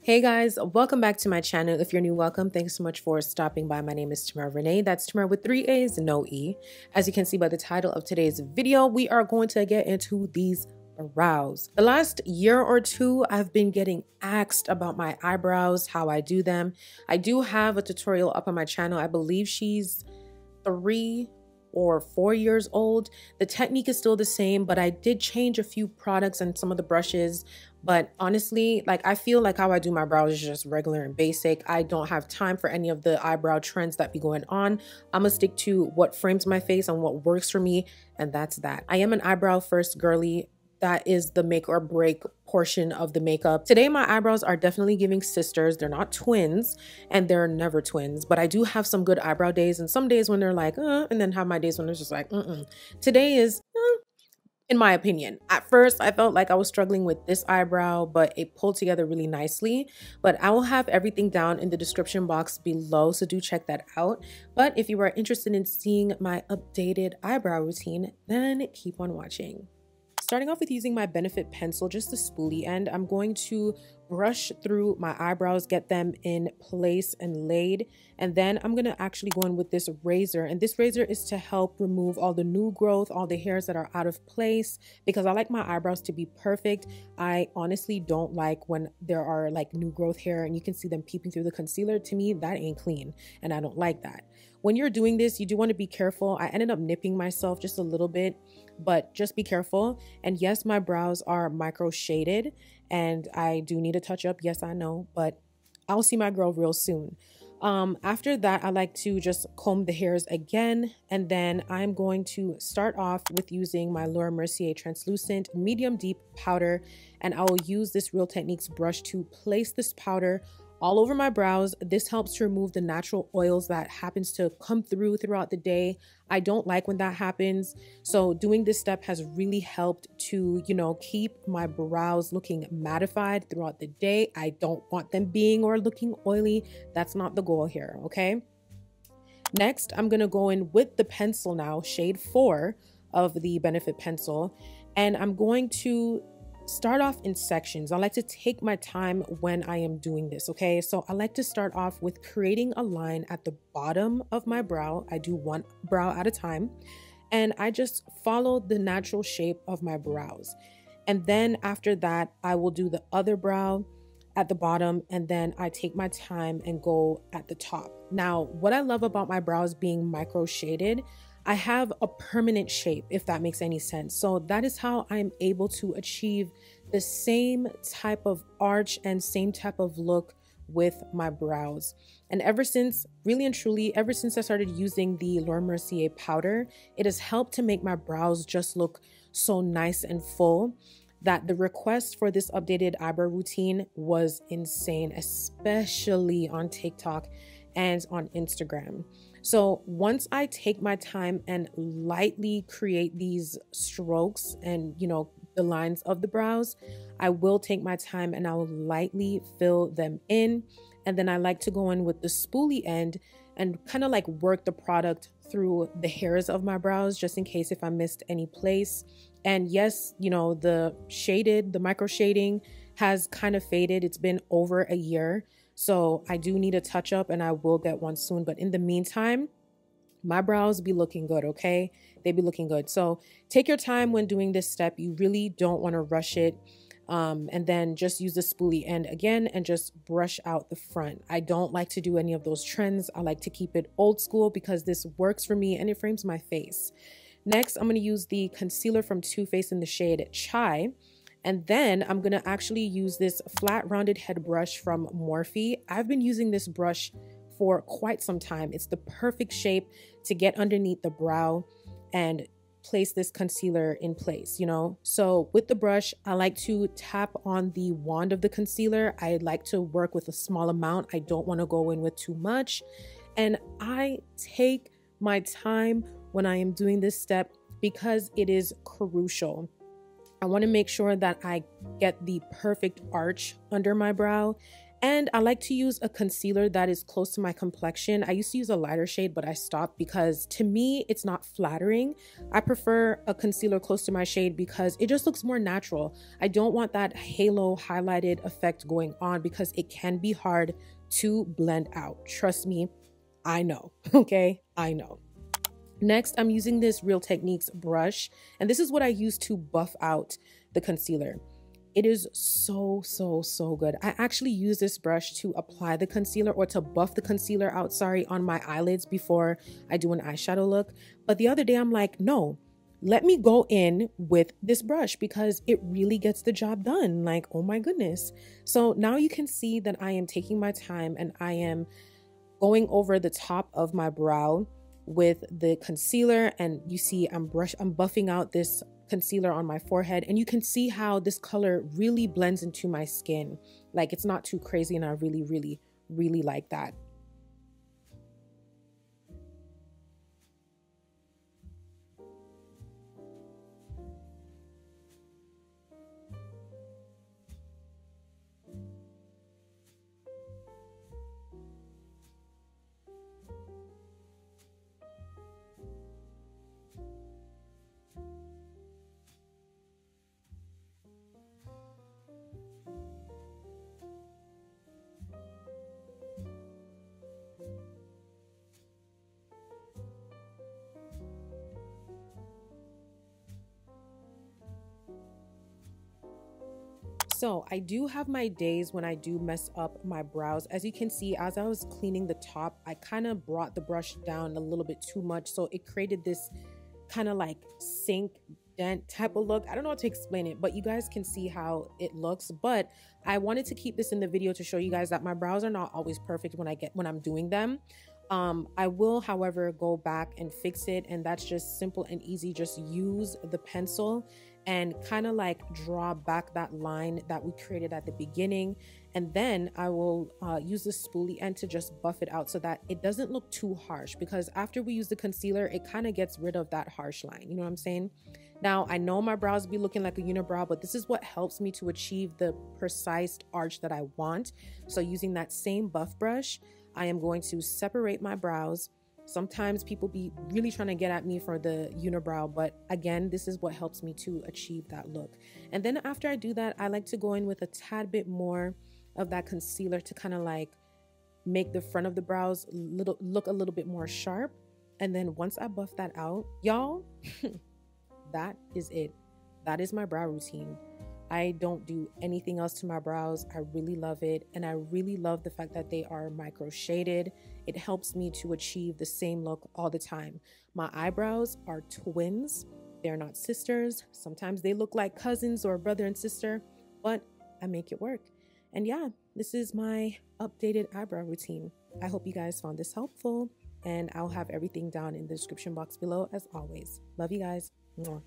Hey guys, welcome back to my channel. If you're new, welcome. Thanks so much for stopping by. My name is Tamara Renaye. That's Tamara with 3 A's, no E. As you can see by the title of today's video, we are going to get into these brows. The last year or two, I've been getting asked about my eyebrows, how I do them. I do have a tutorial up on my channel. I believe she's 3 or 4 years old. The technique is still the same, but I did change a few products and some of the brushes. But honestly, I feel like how I do my brows is just regular and basic. I don't have time for any of the eyebrow trends that be going on. I'm gonna stick to what frames my face and what works for me, and that's that. I am an eyebrow first girly. That is the make or break portion of the makeup. Today, my eyebrows are definitely giving sisters. They're not twins, and they're never twins, but I do have some good eyebrow days and some days when they're like, and then have my days when it's just like, Today is, in my opinion. At first, I felt like I was struggling with this eyebrow, but it pulled together really nicely. But I will have everything down in the description box below, so do check that out. But if you are interested in seeing my updated eyebrow routine, then keep on watching. Starting off with using my Benefit pencil, just the spoolie end, I'm going to brush through my eyebrows, get them in place and laid. And then I'm going to actually go in with this razor. And this razor is to help remove all the new growth, all the hairs that are out of place, because I like my eyebrows to be perfect. I honestly don't like when there are like new growth hair and you can see them peeping through the concealer. To me, that ain't clean, and I don't like that. When you're doing this, you do want to be careful. I ended up nipping myself just a little bit, but just be careful. And yes, my brows are micro shaded and I do need a touch up. Yes, I know, but I'll see my girl real soon. After that, I like to just comb the hairs again, and then I'm going to start off with using my Laura Mercier translucent medium deep powder, and I will use this Real Techniques brush to place this powder all over my brows. This helps to remove the natural oils that happens to come through throughout the day. I don't like when that happens. So doing this step has really helped to, keep my brows looking mattified throughout the day. I don't want them being or looking oily. That's not the goal here, okay? Next, I'm gonna go in with the pencil now, shade 4 of the Benefit pencil, and I'm going to start off in sections. I like to take my time when I am doing this, okay? So I like to start off with creating a line at the bottom of my brow. I do one brow at a time, and I just follow the natural shape of my brows. And then after that, I will do the other brow at the bottom, and then I take my time and go at the top. Now, what I love about my brows being micro shaded, I have a permanent shape, if that makes any sense. So that is how I'm able to achieve the same type of arch and same type of look with my brows. And ever since, really and truly, ever since I started using the Laura Mercier powder, it has helped to make my brows just look so nice and full that the request for this updated eyebrow routine was insane, especially on TikTok and on Instagram. So once I take my time and lightly create these strokes and, the lines of the brows, I will take my time and I will lightly fill them in. And then I like to go in with the spoolie end and kind of like work the product through the hairs of my brows, just in case if I missed any place. And yes, the micro shading has kind of faded. It's been over a year. So I do need a touch up and I will get one soon. But in the meantime, my brows be looking good, okay? They be looking good. So take your time when doing this step. You really don't want to rush it. And then just use the spoolie end again and just brush out the front. I don't like to do any of those trends. I like to keep it old school because this works for me and it frames my face. Next, I'm going to use the concealer from Too Faced in the shade Chai. And then I'm going to actually use this flat rounded head brush from Morphe. I've been using this brush for quite some time. It's the perfect shape to get underneath the brow and place this concealer in place, So with the brush, I like to tap on the wand of the concealer. I like to work with a small amount. I don't want to go in with too much. And I take my time when I am doing this step because it is crucial. I want to make sure that I get the perfect arch under my brow. And I like to use a concealer that is close to my complexion. I used to use a lighter shade, but I stopped because to me, it's not flattering. I prefer a concealer close to my shade because it just looks more natural. I don't want that halo highlighted effect going on because it can be hard to blend out. Trust me, I know, okay? I know. Next, I'm using this Real Techniques brush, and this is what I use to buff out the concealer. It is so good. I actually use this brush to apply the concealer, or to buff the concealer out, sorry, on my eyelids before I do an eyeshadow look. But the other day I'm like, no, let me go in with this brush because it really gets the job done. Like, oh my goodness. So now you can see that I am taking my time and I am going over the top of my brow with the concealer, and you see I'm buffing out this concealer on my forehead, and you can see how this color really blends into my skin. Like, it's not too crazy, and I really like that. So I do have my days when I do mess up my brows. As you can see, as I was cleaning the top, I kind of brought the brush down a little bit too much. So it created this kind of like sink dent type of look. I don't know how to explain it, but you guys can see how it looks. But I wanted to keep this in the video to show you guys that my brows are not always perfect when I'm doing them. I will, however, go back and fix it, and that's just simple and easy. Just use the pencil and kind of like draw back that line that we created at the beginning, and then I will use the spoolie end to just buff it out so that it doesn't look too harsh, because after we use the concealer, it kind of gets rid of that harsh line, you know what I'm saying? Now, I know my brows be looking like a unibrow, but this is what helps me to achieve the precise arch that I want. So using that same buff brush, I am going to separate my brows. Sometimes people be really trying to get at me for the unibrow, but again, this is what helps me to achieve that look. And then after I do that, I like to go in with a tad bit more of that concealer to kind of like make the front of the brows look a little bit more sharp. And then once I buff that out, y'all, that is it. That is my brow routine. I don't do anything else to my brows. I really love it. And I really love the fact that they are micro shaded. It helps me to achieve the same look all the time. My eyebrows are twins. They're not sisters. Sometimes they look like cousins or brother and sister, but I make it work. And yeah, this is my updated eyebrow routine. I hope you guys found this helpful, and I'll have everything down in the description box below as always. Love you guys. Mwah.